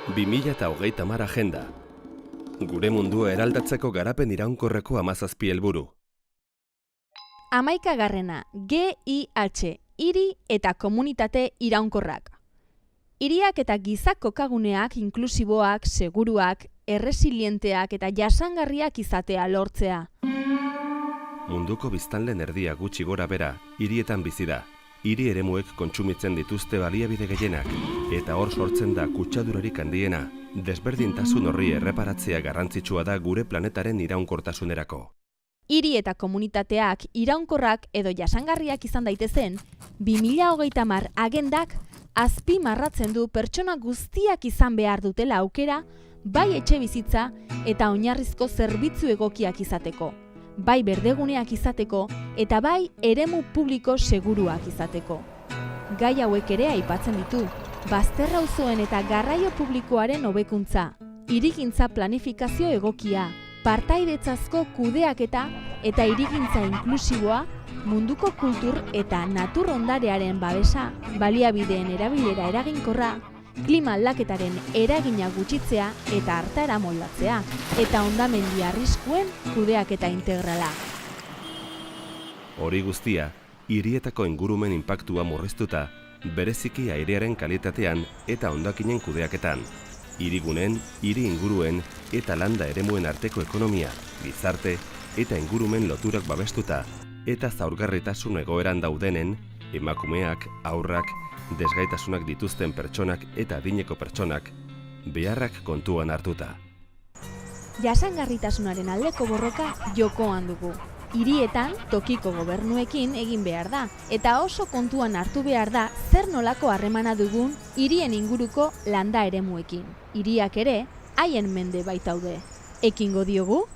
2030 agenda. Gure mundua eraldatzeko garapen iraunkorreko 17 helburu. 11. GIH, hiri eta komunitate iraunkorrak. Hiriak eta giza kokaguneak inklusiboak, seguruak, erresilienteak eta jasangarriak izatea lortzea. Munduko biztanleen erdia gutxi gora bera, hirietan bizi da. Hiri eremuek kontsumitzen dituzte baliabide gehienak, eta hor sortzen da kutsadurarik handiena. Desberdintasun horri erreparatzea garrantzitsua da gure planetaren iraunkortasunerako. Hiri eta komunitateak iraunkorrak edo jasangarriak izan daitezen, 2030 agendak azpimarratzen du pertsona guztiak izan behar dutela aukera, bai etxebizitza eta oinarrizko zerbitzu egokiak izateko, bai berdeguneak izateko eta bai eremu publiko seguruak izateko. Gai hauek ere aipatzen ditu, bazter auzoen eta garraio publikoaren hobekuntza, hirigintza planifikazio egokia, partaidetzazko kudeaketa eta hirigintza inklusiboa, munduko kultur eta natur ondarearen babesa, baliabideen erabilera eraginkorra, klima aldaketaren eragina gutxitzea eta hartara moldatzea, eta hondamendi arriskuen kudeaketa integrala. Hori guztia, hirietako ingurumen inpaktua murriztuta, bereziki airearen kalitatean eta hondakinen kudeaketan, hirigunen, hiri inguruen eta landa eremuen arteko ekonomia, gizarte eta ingurumen loturak babestuta, eta zaurgarritasun egoeran daudenen, emakumeak, haurrak, desgaitasunak dituzten pertsonak eta adineko pertsonak, beharrak kontuan hartuta. Jasangarritasunaren aldeko borroka jokoan dugu. Hirietan tokiko gobernuekin egin behar da, eta oso kontuan hartu behar da zer nolako harremana dugun hirien inguruko landa eremuekin. Hiriak ere haien mende baitaude. Ekingo diogu?